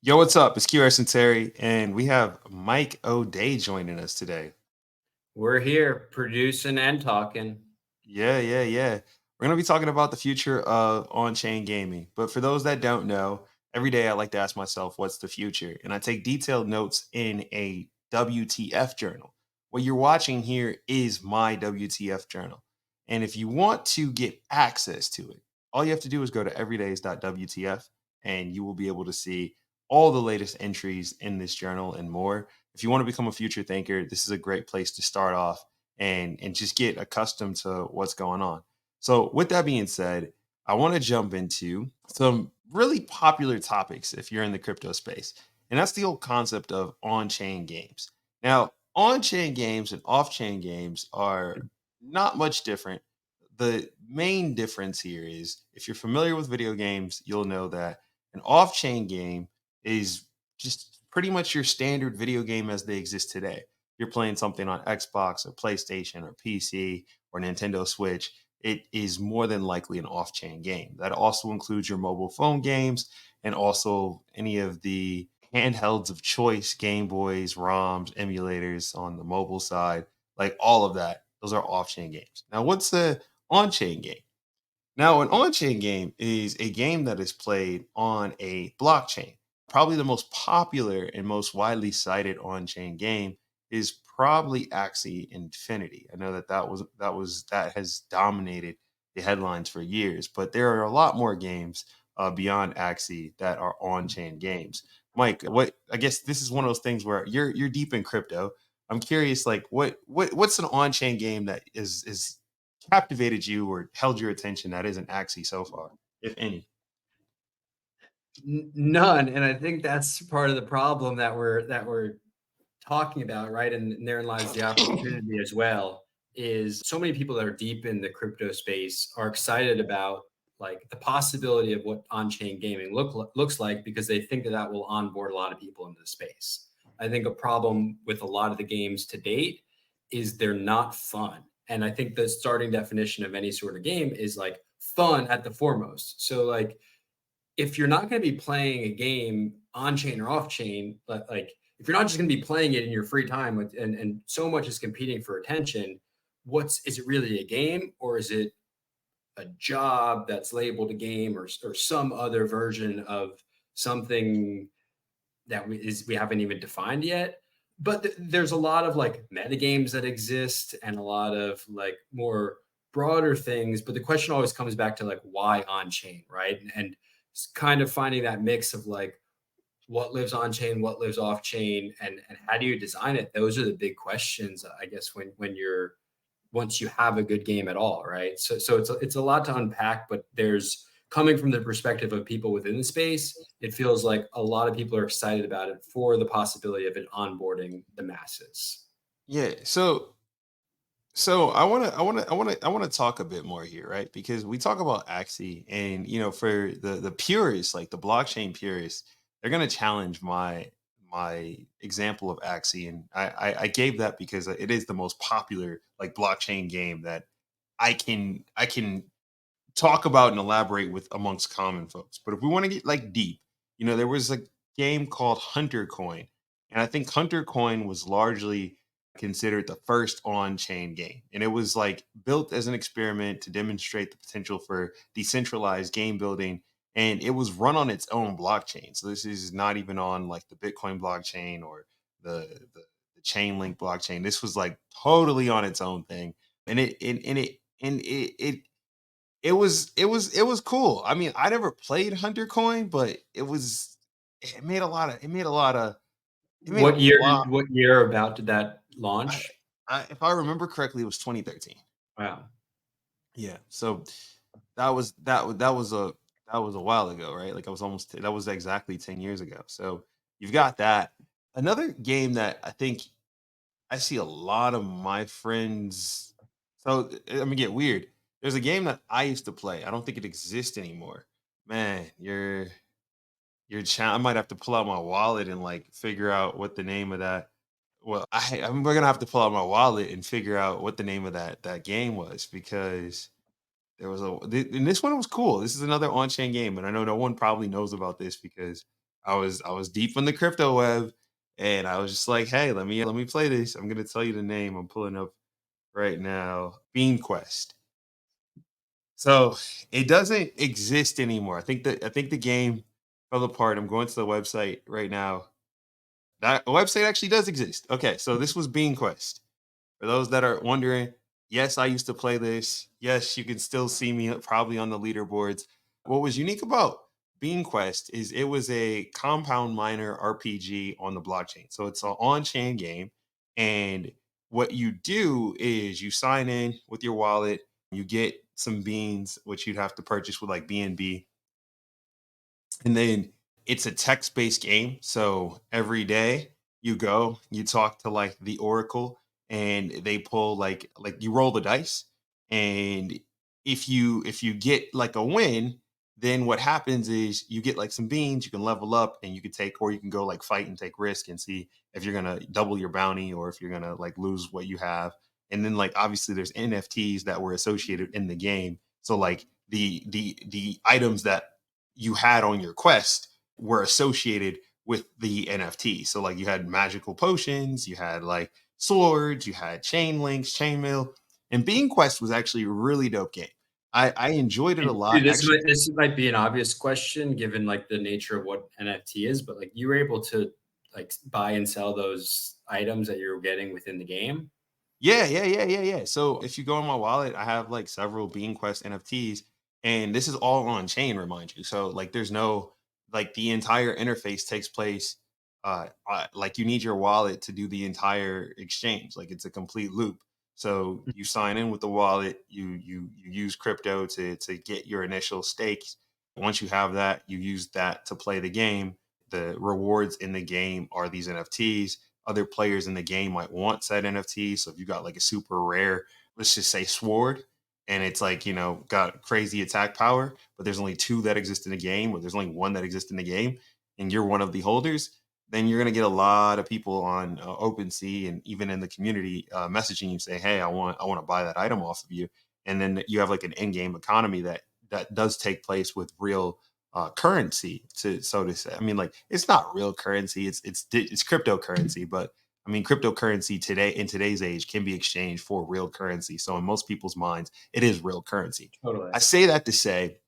Yo, what's up? It's QS and Terry, and we have Mike O'Day joining us today. We're here producing and talking. Yeah. We're going to be talking about the future of on-chain gaming. But for those that don't know, every day I like to ask myself, what's the future? And I take detailed notes in a WTF journal. What you're watching here is my WTF journal. And if you want to get access to it, all you have to do is go to everydays.wtf and you will be able to see all the latest entries in this journal and more. If you want to become a future thinker, this is a great place to start off and just get accustomed to what's going on. So with that being said, I want to jump into some really popular topics if you're in the crypto space. And that's the whole concept of on-chain games. Now, on-chain games and off-chain games are not much different. The main difference here is if you're familiar with video games, you'll know that an off-chain game is just pretty much your standard video game as they exist today. You're playing something on Xbox or PlayStation or PC or Nintendo Switch, it is more than likely an off chain game. That also includes your mobile phone games and also any of the handhelds of choice, Game Boys, ROMs, emulators on the mobile side, like all of that. Those are off chain games. Now, what's a on chain game? Now, an on chain game is a game that is played on a blockchain. Probably the most popular and most widely cited on chain game is probably Axie Infinity. I know that has dominated the headlines for years, but there are a lot more games beyond Axie that are on chain games. Mike, what I guess this is one of those things where you're deep in crypto. I'm curious, like what's an on chain game that is captivated you or held your attention that isn't Axie so far, if any? None, and I think that's part of the problem that we're talking about, right? And therein lies the opportunity as well. Is so many people that are deep in the crypto space are excited about like the possibility of what on-chain gaming looks like because they think that that will onboard a lot of people into the space. I think a problem with a lot of the games to date is they're not fun. And I think the starting definition of any sort of game is like fun at the foremost. So like if you're not going to be playing a game on chain or off chain, but like if you're not just going to be playing it in your free time and so much is competing for attention, what's is it really a game or is it a job that's labeled a game or some other version of something that we haven't even defined yet? But there's a lot of like meta games that exist and a lot of like more broader things. But the question always comes back to like why on chain, right? And it's kind of finding that mix of like what lives on chain, what lives off chain, and how do you design it? Those are the big questions, I guess, when you're once you have a good game at all, right? So it's a lot to unpack, but there's coming from the perspective of people within the space, it feels like a lot of people are excited about it for the possibility of it onboarding the masses. Yeah. So I want to talk a bit more here, right? Because we talk about Axie, and for the purists, like the blockchain purists, they're gonna challenge my example of Axie, and I gave that because it is the most popular like blockchain game that I can talk about and elaborate with amongst common folks. But if we want to get like deep, there was a game called Hunter Coin, and I think Hunter Coin was largely considered the first on-chain game, and it was like built as an experiment to demonstrate the potential for decentralized game building, and it was run on its own blockchain. So this is not even on like the Bitcoin blockchain or the chain link blockchain. This was like totally on its own thing, and it was cool. I mean, I never played Hunter Coin, but it made a lot of it made a lot. What year about did that I, launch? if I remember correctly, it was 2013. Wow. Yeah, so that was a while ago, right? Like I was almost that was exactly 10 years ago. So you've got that. Another game that I think I see a lot of my friends. So I'm gonna get weird. There's a game that I used to play. I don't think it exists anymore. Man, I might have to pull out my wallet and like figure out what the name of that. Well, we're gonna have to pull out my wallet and figure out what the name of that game was because and this one was cool. This is another on-chain game, and I know no one probably knows about this because I was deep in the crypto web, and I was just like, hey, let me play this. I'm gonna tell you the name. I'm pulling up right now. Bean Quest. So it doesn't exist anymore. I think the game fell apart. I'm going to the website right now. That website actually does exist. Okay, so this was Bean Quest. For those that are wondering, yes, I used to play this. Yes, you can still see me probably on the leaderboards. What was unique about Bean Quest is it was a compound miner RPG on the blockchain. So it's an on-chain game. And what you do is you sign in with your wallet, you get some beans, which you'd have to purchase with like BNB, and then it's a text-based game. So every day you go, you talk to like the Oracle, and they pull like you roll the dice. And if you get like a win, then what happens is you get like some beans, you can level up and you can take, or you can go like fight and take risk and see if you're gonna double your bounty or if you're gonna like lose what you have. And then like obviously there's NFTs that were associated in the game. So like the items that you had on your quest were associated with the NFT. So like you had magical potions, you had like swords, you had chain links, chainmail, and Bean Quest was actually a really dope game. I enjoyed it a And lot. dude, Actually, this might be an obvious question given like the nature of what NFT is, but like you were able to like buy and sell those items that you're getting within the game. yeah. So if you go on my wallet, I have like several Bean Quest NFTs, and this is all on chain, remind you. So like there's no like the entire interface takes place. Like you need your wallet to do the entire exchange. Like it's a complete loop. So you sign in with the wallet, you use crypto to get your initial stakes. Once you have that, you use that to play the game. The rewards in the game are these NFTs. Other players in the game might want said NFT. So if you got like a super rare, let's just say sword, and it's like, got crazy attack power, but there's only two that exist in the game, or there's only one that exists in the game, and you're one of the holders, then you're going to get a lot of people on OpenSea and even in the community messaging you say, hey, I want to buy that item off of you. And then you have like an in-game economy that does take place with real currency, to so to say. I mean, like it's not real currency; it's cryptocurrency. But I mean, cryptocurrency today in today's age can be exchanged for real currency. So in most people's minds, it is real currency. Totally. I say that to say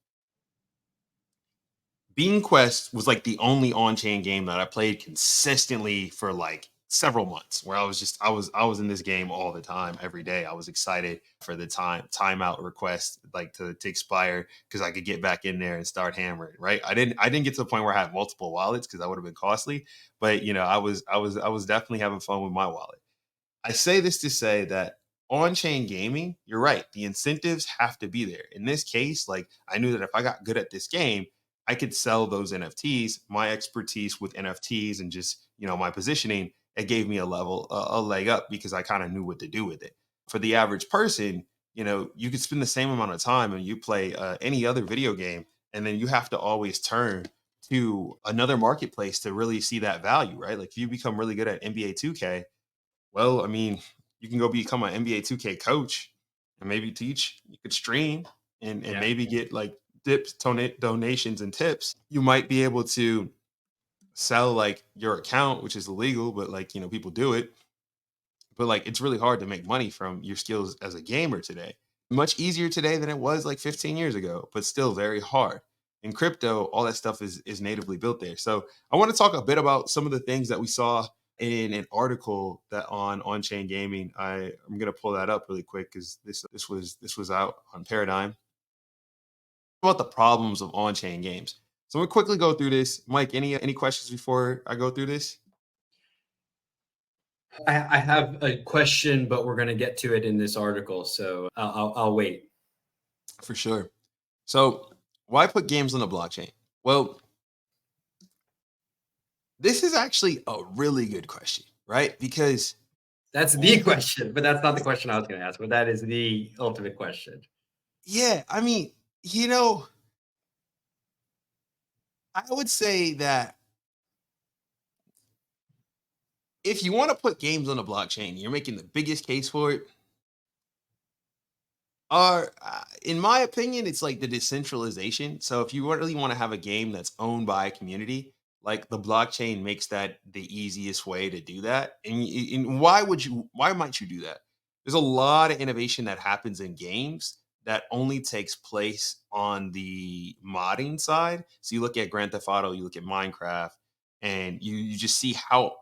Bean Quest was like the only on-chain game that I played consistently for like several months, where I was in this game all the time, every day. I was excited for the timeout request like to expire because I could get back in there and start hammering. Right. I didn't get to the point where I had multiple wallets because that would have been costly. But I was definitely having fun with my wallet. I say this to say that on-chain gaming, you're right. The incentives have to be there. In this case, like I knew that if I got good at this game, I could sell those NFTs. My expertise with NFTs and just, my positioning, it gave me a leg up because I kind of knew what to do with it. For the average person, you could spend the same amount of time and you play any other video game, and then you have to always turn to another marketplace to really see that value, right? Like if you become really good at NBA 2K, well, I mean, you can go become an NBA 2K coach and maybe teach. You could stream and Yeah. maybe get like donations and tips. You might be able to sell like your account, which is illegal, but like, people do it. But like, it's really hard to make money from your skills as a gamer today. Much easier today than it was like 15 years ago, but still very hard. In crypto, all that stuff is natively built there. So I want to talk a bit about some of the things that we saw in an article that on-chain gaming. I'm gonna pull that up really quick because this was out on Paradigm about the problems of on-chain games. So we'll quickly go through this. Mike, any questions before I go through this? I have a question, but we're going to get to it in this article, so I'll wait. For sure. So why put games on the blockchain? Well, this is actually a really good question, right? Because That's the question, but that's not the question I was going to ask. But that is the ultimate question. yeah, I mean, you know, I would say that if you want to put games on the blockchain, you're making the biggest case for it. In my opinion, it's like the decentralization. So if you really want to have a game that's owned by a community, like the blockchain makes that the easiest way to do that. And why might you do that? There's a lot of innovation that happens in games that only takes place on the modding side. So you look at Grand Theft Auto, you look at Minecraft, and you just see how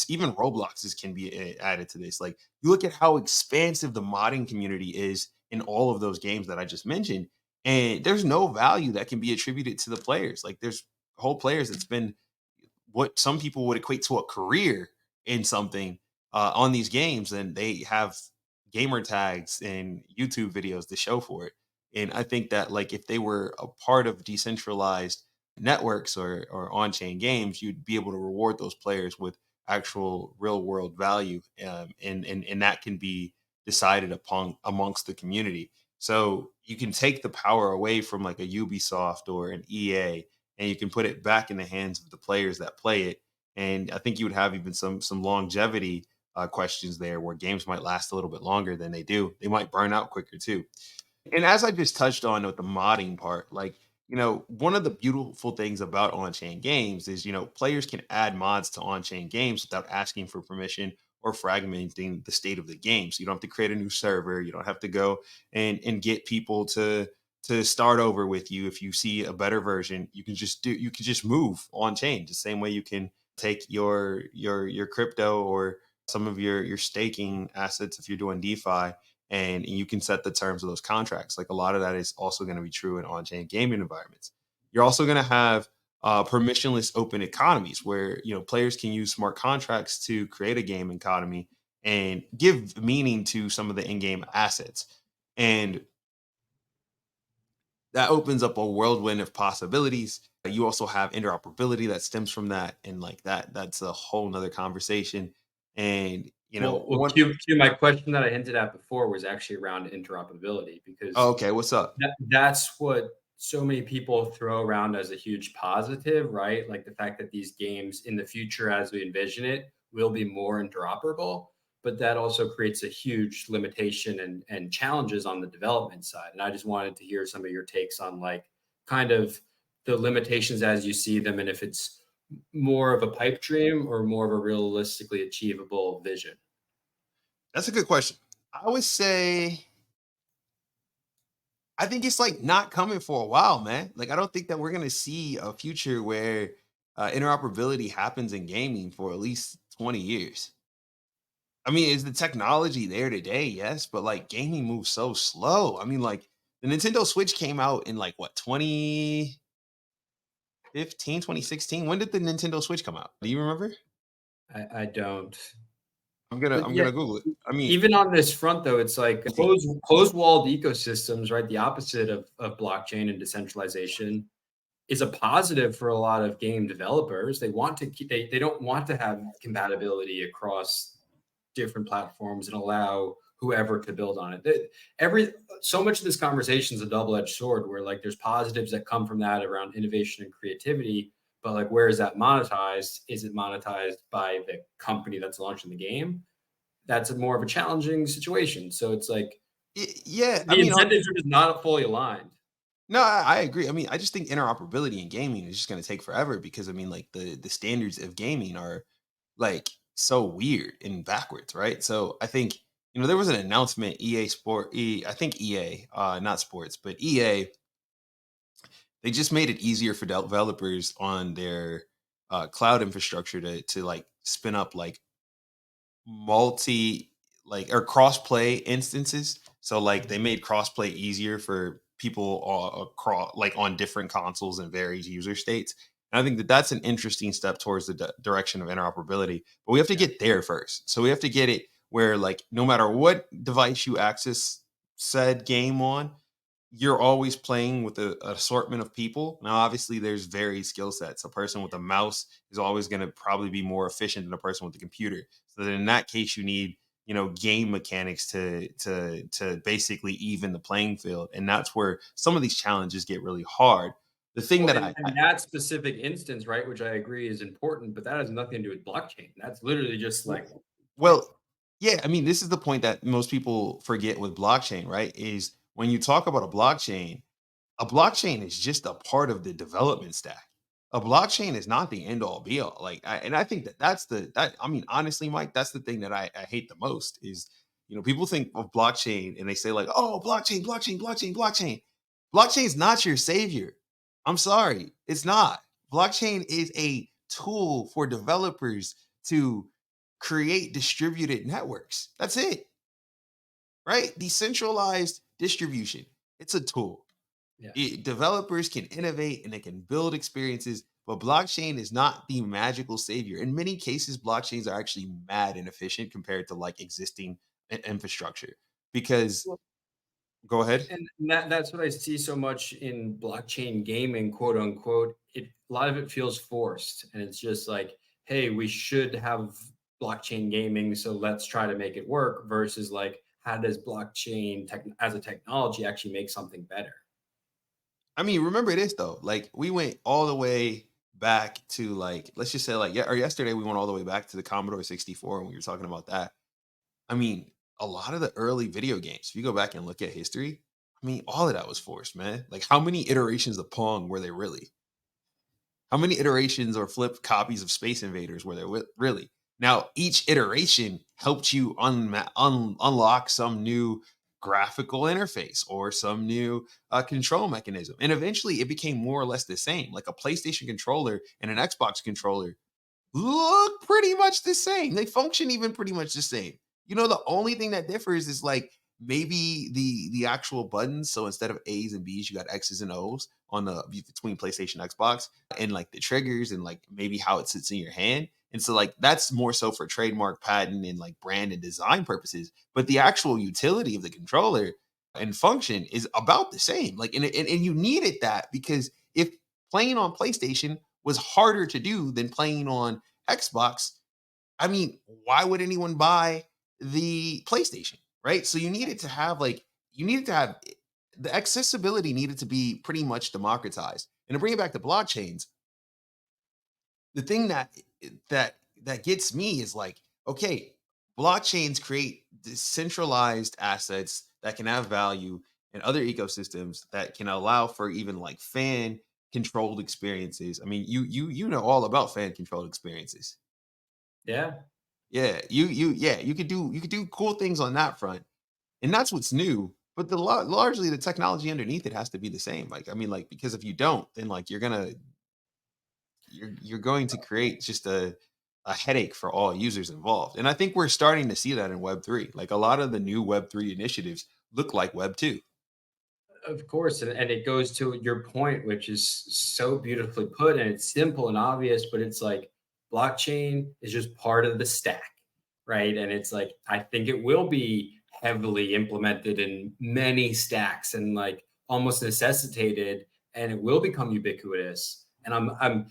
even Robloxes can be added to this. Like you look at how expansive the modding community is in all of those games that I just mentioned, and there's no value that can be attributed to the players. Like there's whole players that spend what some people would equate to a career in something on these games, and they have gamer tags and YouTube videos to show for it. And I think that like if they were a part of decentralized networks or on-chain games, you'd be able to reward those players with actual real world value, and that can be decided upon amongst the community. So you can take the power away from like a Ubisoft or an EA, and you can put it back in the hands of the players that play it. And I think you would have even some longevity questions there, where games might last a little bit longer than they do. They might burn out quicker too. And as I just touched on with the modding part, like, one of the beautiful things about on-chain games is, players can add mods to on-chain games without asking for permission or fragmenting the state of the game. So you don't have to create a new server. You don't have to go and get people to start over with you. If you see a better version, you can just move on chain the same way you can take your crypto or some of your staking assets if you're doing DeFi, and you can set the terms of those contracts. Like a lot of that is also going to be true in on-chain gaming environments. You're also going to have permissionless open economies where players can use smart contracts to create a game economy and give meaning to some of the in-game assets. And that opens up a whirlwind of possibilities. You also have interoperability that stems from that, and like that's a whole nother conversation. And Well, one Q, my question that I hinted at before was actually around interoperability oh, because okay, what's up? that's what so many people throw around as a huge positive, right? Like the fact that these games in the future, as we envision it, will be more interoperable. But that also creates a huge limitation and challenges on the development side. And I just wanted to hear some of your takes on like kind of the limitations as you see them and if it's more of a pipe dream or more of a realistically achievable vision. That's a good question. I would say I think it's like not coming for a while, man. Like I don't think that we're gonna see a future where interoperability happens in gaming for at least 20 years. I mean, is the technology there today? Yes, but like gaming moves so slow. I mean, like the Nintendo Switch came out in like what, 2015, 2016? When did the Nintendo Switch come out? Do you remember? I don't. I'm gonna But I'm yeah, gonna Google it. I mean, even on this front, though, it's like closed walled ecosystems, right? The opposite of blockchain and decentralization is a positive for a lot of game developers. They want to keep they don't want to have compatibility across different platforms and allow whoever to build on it. Every so much of this conversation is a double-edged sword where like there's positives that come from that around innovation and creativity, but like where is that monetized? Is it monetized by the company that's launching the game? That's a more of a challenging situation. So it's like yeah. I the mean, incentives are just not fully aligned. no, I agree. I mean, I just think interoperability in gaming is just gonna take forever because I mean, like the standards of gaming are like so weird and backwards, right? So I think there was an announcement I think EA, not sports, but EA, they just made it easier for developers on their cloud infrastructure to like spin up like multi like or cross play instances. So like they made cross play easier for people across like on different consoles and various user states. And I think that that's an interesting step towards the direction of interoperability. But we have to Yeah. get there first. So we have to get it where like no matter what device you access said game on, you're always playing with an assortment of people. Now, obviously, there's varied skill sets. A person with a mouse is always going to probably be more efficient than a person with a computer. So then in that case, you need game mechanics to basically even the playing field, and that's where some of these challenges get really hard. The thing Well, that and that specific instance, right, which I agree is important, but that has nothing to do with blockchain. That's literally just like well, yeah, I mean, this is the point that most people forget with blockchain, right? Is when you talk about a blockchain is just a part of the development stack. A blockchain is not the end all be all. And I think that that's that. I mean, honestly, Mike, that's the thing that I hate the most is, people think of blockchain and they say like, oh, blockchain, blockchain, blockchain, blockchain. Blockchain is not your savior. I'm sorry, it's not. Blockchain is a tool for developers to create distributed networks. That's it, right? Decentralized distribution. It's a tool. Yeah. Developers can innovate and they can build experiences, but blockchain is not the magical savior. In many cases, blockchains are actually mad inefficient compared to like existing infrastructure. Because, go ahead. And that's what I see so much in blockchain gaming, quote unquote. A lot of it feels forced, and it's just like, hey, we should have blockchain gaming, so let's try to make it work. Versus like, how does blockchain as a technology actually make something better? I mean, remember this though. Like we went all the way back to like, let's just say like, yeah, or yesterday we went all the way back to the Commodore 64 when we were talking about that. I mean, a lot of the early video games, if you go back and look at history, I mean, all of that was forced, man. Like, how many iterations of Pong were there really? How many iterations or flipped copies of Space Invaders were there really? Now, each iteration helped you unlock some new graphical interface or some new control mechanism. And eventually it became more or less the same. Like a PlayStation controller and an Xbox controller look pretty much the same. They function even pretty much the same. The only thing that differs is like maybe the actual buttons. So instead of A's and B's, you got X's and O's on the between PlayStation, Xbox, and like the triggers and like maybe how it sits in your hand. And so like that's more so for trademark patent and like brand and design purposes. But the actual utility of the controller and function is about the same. Like and you needed that because if playing on PlayStation was harder to do than playing on Xbox, I mean, why would anyone buy the PlayStation, right? So you needed to have the accessibility needed to be pretty much democratized. And to bring it back to blockchains, the thing that gets me is like, okay, blockchains create decentralized assets that can have value and other ecosystems that can allow for even like fan controlled experiences. I mean, you know all about fan controlled experiences. Yeah. Yeah, you could do cool things on that front, and that's what's new. But largely the technology underneath it has to be the same. Like I mean, like because if you don't, then like you're going to create just a headache for all users involved. And I think we're starting to see that in Web three. Like a lot of the new Web three initiatives look like Web two. Of course, and it goes to your point, which is so beautifully put, and it's simple and obvious, but it's like blockchain is just part of the stack, right? And it's like I think it will be heavily implemented in many stacks and like almost necessitated, and it will become ubiquitous. And I'm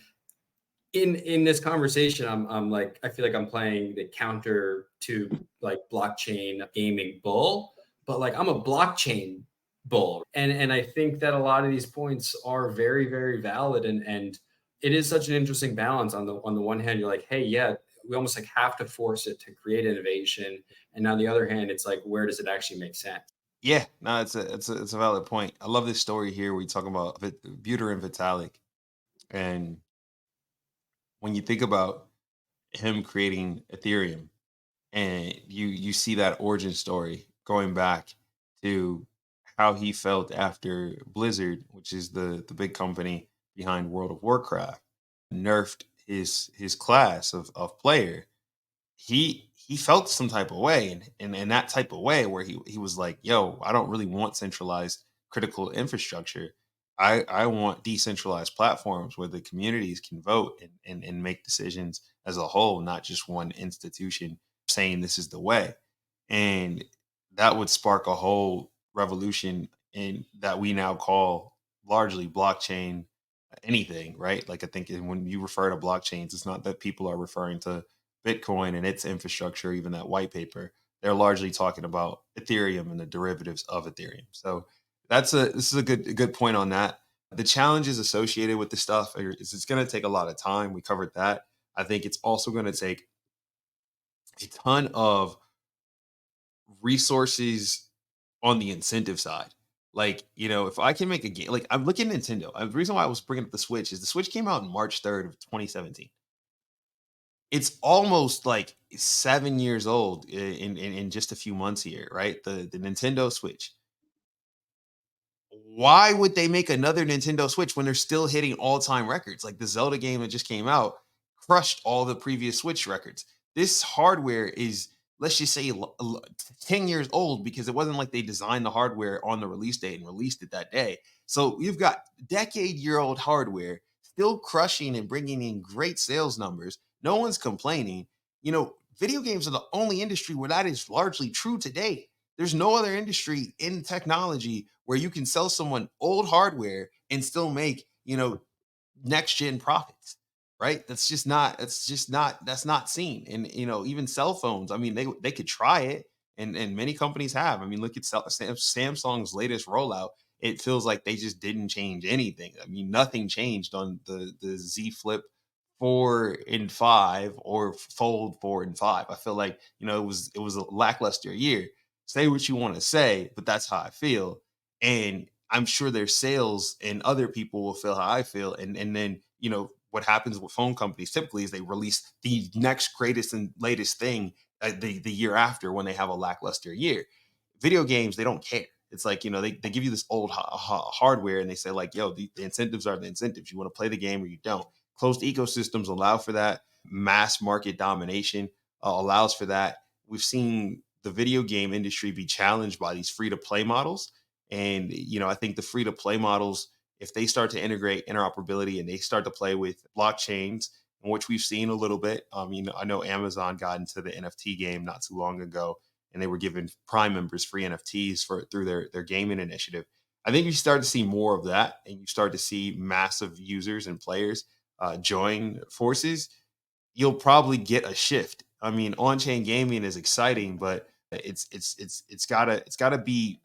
in this conversation, I'm like I feel like I'm playing the counter to like blockchain gaming bull, but like I'm a blockchain bull, and I think that a lot of these points are very very valid, and it is such an interesting balance. On the one hand, you're like, hey, yeah, we almost like have to force it to create innovation, and on the other hand, it's like, where does it actually make sense? Yeah, no, it's a valid point. I love this story here. We talk about Buter and Vitalik, and when you think about him creating Ethereum, and you see that origin story going back to how he felt after Blizzard, which is the big company behind World of Warcraft, nerfed his class of player. He felt some type of way, and in that type of way where he was like, yo, I don't really want centralized critical infrastructure. I want decentralized platforms where the communities can vote and make decisions as a whole, not just one institution saying this is the way. And that would spark a whole revolution in that we now call largely blockchain anything, right? Like I think when you refer to blockchains, it's not that people are referring to Bitcoin and its infrastructure, even that white paper. They're largely talking about Ethereum and the derivatives of Ethereum. So this is a good point on that. The challenges associated with this stuff is it's going to take a lot of time. We covered that. I think it's also going to take a ton of resources on the incentive side. Like, if I can make a game, like I'm looking at Nintendo. The reason why I was bringing up the Switch is the Switch came out in March 3rd of 2017. It's almost like 7 years old in just a few months here, right? The Nintendo Switch. Why would they make another Nintendo Switch when they're still hitting all-time records? Like the Zelda game that just came out crushed all the previous Switch records. This hardware is, let's just say, 10 years old because it wasn't like they designed the hardware on the release date and released it that day. So you've got decade-year-old hardware still crushing and bringing in great sales numbers. No one's complaining. Video games are the only industry where that is largely true today. There's no other industry in technology where you can sell someone old hardware and still make, next gen profits, right? That's not seen. And even cell phones, I mean, they could try it, and many companies have. I mean, look at Samsung's latest rollout. It feels like they just didn't change anything. I mean, nothing changed on the Z Flip 4 and 5 or Fold 4 and 5. I feel like, it was a lackluster year. Say what you want to say, but that's how I feel. And I'm sure their sales and other people will feel how I feel. And then, what happens with phone companies typically is they release the next greatest and latest thing the year after when they have a lackluster year. Video games, they don't care. It's like, they give you this old hardware and they say, like, yo, the incentives are the incentives. You want to play the game or you don't. Closed ecosystems allow for that. Mass market domination allows for that. We've seen the video game industry be challenged by these free to play models. And, I think the free to play models, if they start to integrate interoperability and they start to play with blockchains, in which we've seen a little bit. I know Amazon got into the NFT game not too long ago, and they were giving Prime members free NFTs through their gaming initiative. I think you start to see more of that, and you start to see massive users and players join forces. You'll probably get a shift. I mean, on-chain gaming is exciting, but it's gotta be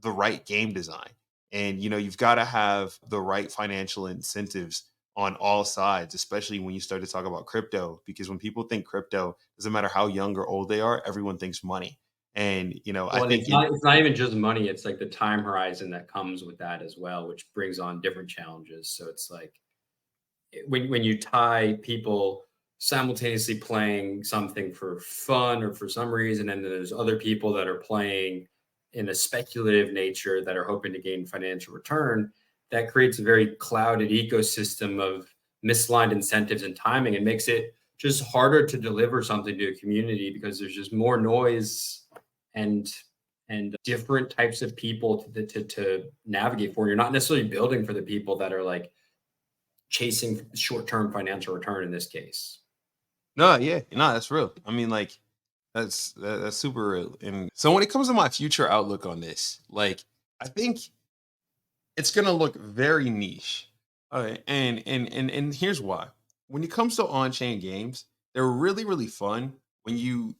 the right game design. And you've got to have the right financial incentives on all sides, especially when you start to talk about crypto. Because when people think crypto, doesn't matter how young or old they are, everyone thinks money. And I Well, think it's not even just money, it's like the time horizon that comes with that as well, which brings on different challenges. So it's like when you tie people simultaneously playing something for fun or for some reason, and then there's other people that are playing in a speculative nature that are hoping to gain financial return, that creates a very clouded ecosystem of misaligned incentives and timing. It makes it just harder to deliver something to a community because there's just more noise and different types of people to navigate for. You're not necessarily building for the people that are like chasing short-term financial return in this case. no, yeah, no, that's real. I mean, like that's super real. And so when it comes to my future outlook on this, like I think it's gonna look very niche. All right, and here's why. When it comes to on-chain games, they're really really fun when you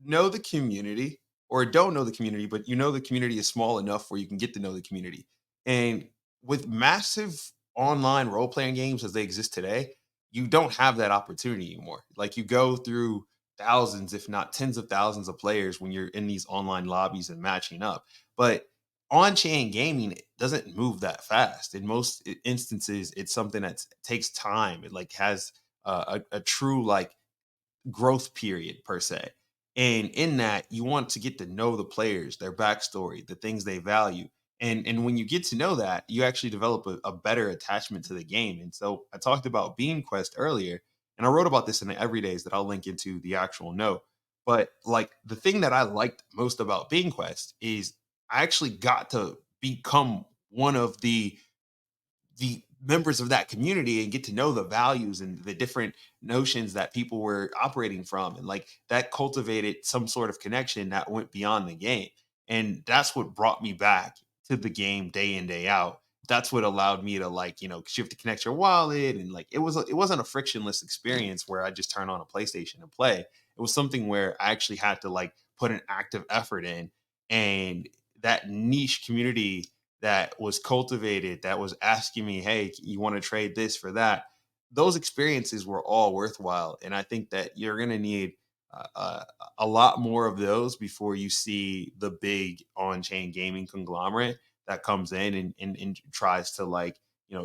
know the community or don't know the community, but the community is small enough where you can get to know the community. And with massive online role playing games as they exist today, you don't have that opportunity anymore. Like you go through thousands, if not tens of thousands of players when you're in these online lobbies and matching up. But on chain gaming doesn't move that fast. In most instances, it's something that takes time. It like has a true like growth period per se. And in that, you want to get to know the players, their backstory, the things they value. And when you get to know that, you actually develop a better attachment to the game. And so I talked about Bean Quest earlier, and I wrote about this in the everydays that I'll link into the actual note. But like the thing that I liked most about Bean Quest is I actually got to become one of the members of that community and get to know the values and the different notions that people were operating from, and like that cultivated some sort of connection that went beyond the game. And that's what brought me back to the game day in day out. That's what allowed me to, like, 'cause you have to connect your wallet, and like it wasn't a frictionless experience where I just turn on a PlayStation and play. It was something where I actually had to like put an active effort in. And that niche community that was cultivated, that was asking me, hey, you want to trade this for that? Those experiences were all worthwhile. And I think that you're going to need a lot more of those before you see the big on chain gaming conglomerate that comes in and tries to like,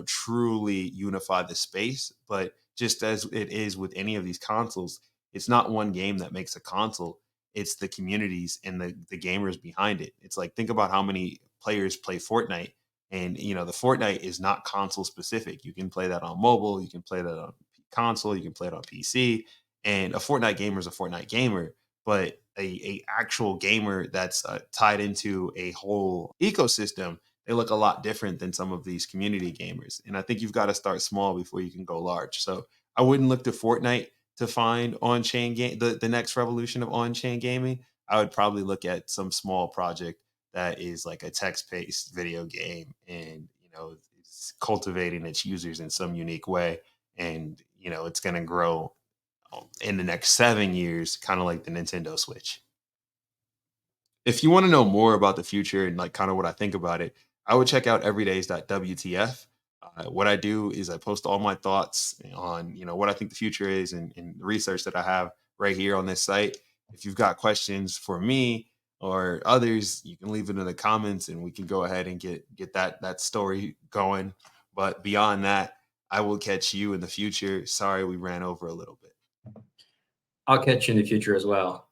truly unify the space. But just as it is with any of these consoles, it's not one game that makes a console. It's the communities and the gamers behind it. It's like, think about how many players play Fortnite, and the Fortnite is not console specific. You can play that on mobile, you can play that on console, you can play it on PC, and a Fortnite gamer is a Fortnite gamer. But a actual gamer that's tied into a whole ecosystem, they look a lot different than some of these community gamers. And I think you've got to start small before you can go large. So I wouldn't look to Fortnite to find on-chain game the next revolution of on-chain gaming. I would probably look at some small project that is like a text-based video game, and it's cultivating its users in some unique way, and it's going to grow in the next 7 years, kind of like the Nintendo Switch. If you want to know more about the future and like kind of what I think about it, I would check out everydays.wtf. What I do is I post all my thoughts on what I think the future is, and the research that I have right here on this site. If you've got questions for me or others, you can leave it in the comments, and we can go ahead and get that story going. But beyond that, I will catch you in the future. Sorry we ran over a little bit. I'll catch you in the future as well.